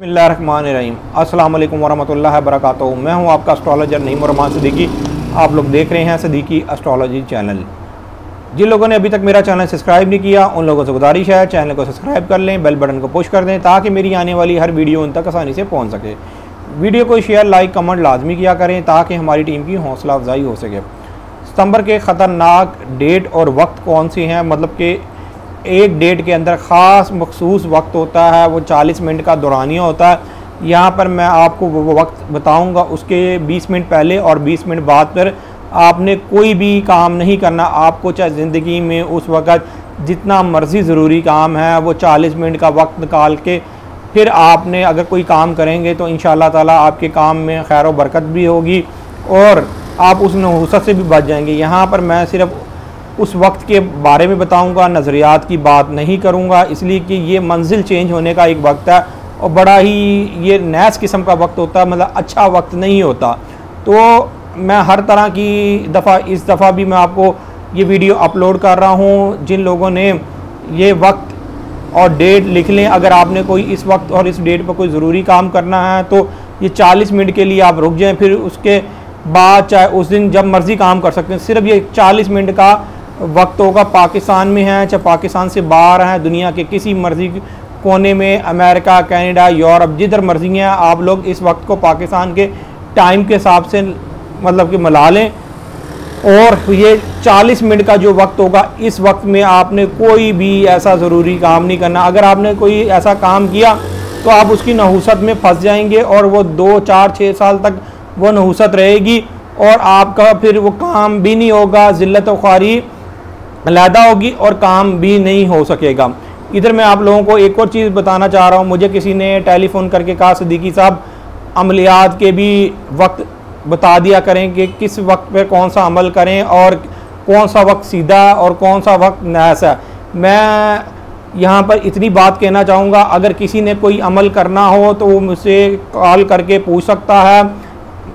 बिस्मिल्लाहिर्रहमानिर्रहीम। अस्सलाम वालेकुम वरहमतुल्लाहि वबरकातुहू। मैं हूं आपका एस्ट्रोलॉजर नहीं सिद्दीकी। आप लोग देख रहे हैं सिद्दीकी एस्ट्रोलॉजी चैनल। जिन लोगों ने अभी तक मेरा चैनल सब्सक्राइब नहीं किया उन लोगों से गुजारिश है चैनल को सब्सक्राइब कर लें, बेल बटन को पुश कर दें ताकि मेरी आने वाली हर वीडियो उन तक आसानी से पहुँच सके। वीडियो को शेयर लाइक कमेंट लाजमी किया करें ताकि हमारी टीम की हौसला अफजाई हो सके। सितंबर के ख़तरनाक डेट और वक्त कौन से हैं, मतलब कि एक डेट के अंदर ख़ास मखसूस वक्त होता है, वो 40 मिनट का दौरानिया होता है। यहाँ पर मैं आपको वो वक्त बताऊँगा, उसके 20 मिनट पहले और 20 मिनट बाद पर आपने कोई भी काम नहीं करना। आपको चाहे ज़िंदगी में उस वक़्त जितना मर्ज़ी ज़रूरी काम है वो 40 मिनट का वक्त निकाल के फिर आपने अगर कोई काम करेंगे तो इंशाअल्लाह ताला आपके काम में खैर व बरकत भी होगी और आप उस नहुसत से भी बच जाएंगे। यहाँ पर मैं सिर्फ उस वक्त के बारे में बताऊंगा, नज़रियात की बात नहीं करूंगा, इसलिए कि ये मंजिल चेंज होने का एक वक्त है और बड़ा ही ये नैस किस्म का वक्त होता है, मतलब अच्छा वक्त नहीं होता। तो मैं हर तरह की इस दफ़ा भी मैं आपको ये वीडियो अपलोड कर रहा हूँ। जिन लोगों ने ये वक्त और डेट लिख लें, अगर आपने कोई इस वक्त और इस डेट पर कोई ज़रूरी काम करना है तो ये 40 मिनट के लिए आप रुक जाएँ, फिर उसके बाद चाहे उस दिन जब मर्ज़ी काम कर सकते हैं। सिर्फ ये 40 मिनट का वक्त होगा। पाकिस्तान में है चाहे पाकिस्तान से बाहर हैं, दुनिया के किसी मर्ज़ी कोने में, अमेरिका, कनाडा, यूरोप, जिधर मर्ज़ी हैं, आप लोग इस वक्त को पाकिस्तान के टाइम के हिसाब से मतलब कि मिला लें। और ये 40 मिनट का जो वक्त होगा, इस वक्त में आपने कोई भी ऐसा ज़रूरी काम नहीं करना। अगर आपने कोई ऐसा काम किया तो आप उसकी नहुसत में फंस जाएंगे और वो 2, 4, 6 साल तक वो नहुसत रहेगी और आपका फिर वो काम भी नहीं होगा, ज़िल्लत व ख्वारी अलहदा होगी और काम भी नहीं हो सकेगा। इधर मैं आप लोगों को एक और चीज़ बताना चाह रहा हूँ। मुझे किसी ने टेलीफ़ोन करके कहा, सिद्दीकी साहब अमलियात के भी वक्त बता दिया करें कि किस वक्त पे कौन सा अमल करें और कौन सा वक्त सीधा और कौन सा वक्त नैस है। मैं यहाँ पर इतनी बात कहना चाहूँगा, अगर किसी ने कोई अमल करना हो तो वो मुझसे कॉल करके पूछ सकता है,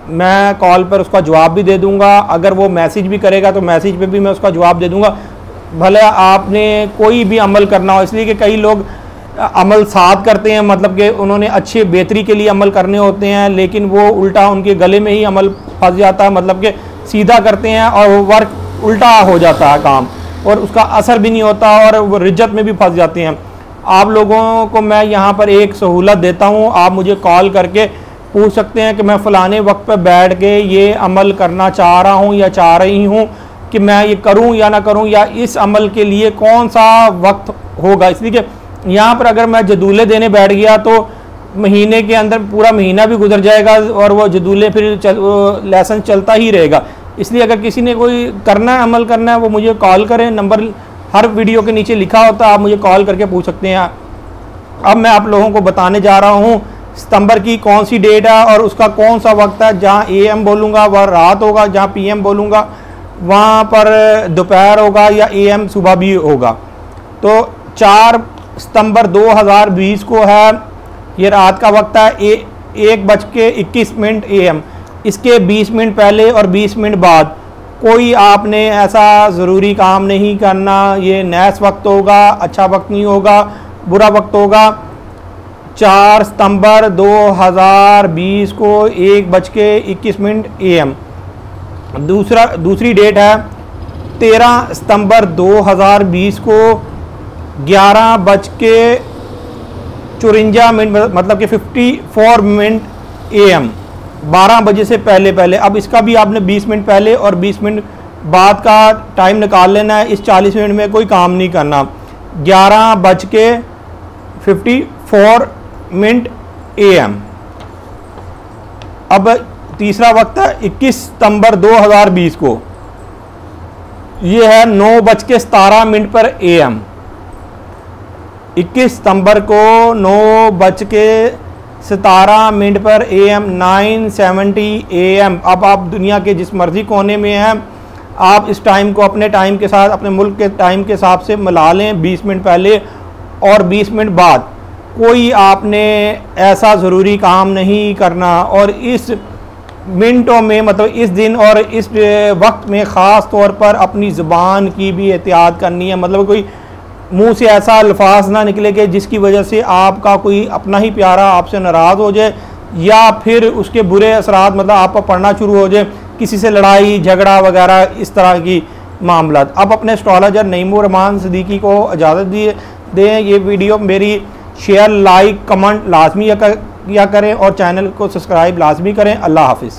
मैं कॉल पर उसका जवाब भी दे दूँगा। अगर वो मैसेज भी करेगा तो मैसेज पे भी मैं उसका जवाब दे दूँगा। भले आपने कोई भी अमल करना हो, इसलिए कि कई लोग अमल साथ करते हैं, मतलब कि उन्होंने अच्छे बेहतरी के लिए अमल करने होते हैं लेकिन वो उल्टा उनके गले में ही अमल फंस जाता है, मतलब कि सीधा करते हैं और वो वर्क उल्टा हो जाता है काम और उसका असर भी नहीं होता और वो रिज्जत में भी फंस जाते हैं। आप लोगों को मैं यहाँ पर एक सहूलत देता हूँ, आप मुझे कॉल करके पूछ सकते हैं कि मैं फ़लाने वक्त पर बैठ के ये अमल करना चाह रहा हूँ या चाह रही हूँ कि मैं ये करूँ या ना करूँ, या इस अमल के लिए कौन सा वक्त होगा। इसलिए कि यहाँ पर अगर मैं जदूले देने बैठ गया तो महीने के अंदर पूरा महीना भी गुजर जाएगा और वो जदूले फिर लेसन चलता ही रहेगा। इसलिए अगर किसी ने कोई करना है, अमल करना है, वो मुझे कॉल करें। नंबर हर वीडियो के नीचे लिखा होता है, आप मुझे कॉल करके पूछ सकते हैं। अब मैं आप लोगों को बताने जा रहा हूँ सितंबर की कौन सी डेट है और उसका कौन सा वक्त है। जहाँ AM बोलूँगा वह रात होगा, जहाँ PM बोलूँगा वहाँ पर दोपहर होगा या AM सुबह भी होगा। तो 4 सितंबर 2020 को है, ये रात का वक्त है 1:21 AM। इसके 20 मिनट पहले और 20 मिनट बाद कोई आपने ऐसा ज़रूरी काम नहीं करना। ये नैस वक्त होगा, अच्छा वक्त नहीं होगा, बुरा वक्त होगा। 4 सितंबर 2020 को 1:21 AM। दूसरी डेट है 13 सितंबर 2020 को 11:54 मतलब कि 54 मिनट AM, 12 बजे से पहले। अब इसका भी आपने 20 मिनट पहले और 20 मिनट बाद का टाइम निकाल लेना है। इस 40 मिनट में कोई काम नहीं करना। 11:54 मिनट AM। अब तीसरा वक्त है 21 सितंबर 2020 को, ये है 9:17 पर AM। 21 सितंबर को 9:17 पर AM, 9:70 AM। अब आप दुनिया के जिस मर्ज़ी कोने में हैं, आप इस टाइम को अपने टाइम के साथ, अपने मुल्क के टाइम के हिसाब से मिला लें। 20 मिनट पहले और 20 मिनट बाद कोई आपने ऐसा ज़रूरी काम नहीं करना। और इस मिनटों में, मतलब इस दिन और इस वक्त में ख़ास तौर पर अपनी ज़ुबान की भी एहतियात करनी है। मतलब कोई मुंह से ऐसा अल्फाज ना निकले कि जिसकी वजह से आपका कोई अपना ही प्यारा आपसे नाराज़ हो जाए या फिर उसके बुरे असरात मतलब आप पर पड़ना शुरू हो जाए, किसी से लड़ाई झगड़ा वगैरह इस तरह की मामला। अब अपने एस्ट्रोलॉजर नहीं सिद्दीकी को इजाज़त दें। ये वीडियो मेरी शेयर लाइक कमेंट लाजमी किया करें और चैनल को सब्सक्राइब लाजमी करें। अल्लाह हाफिज़।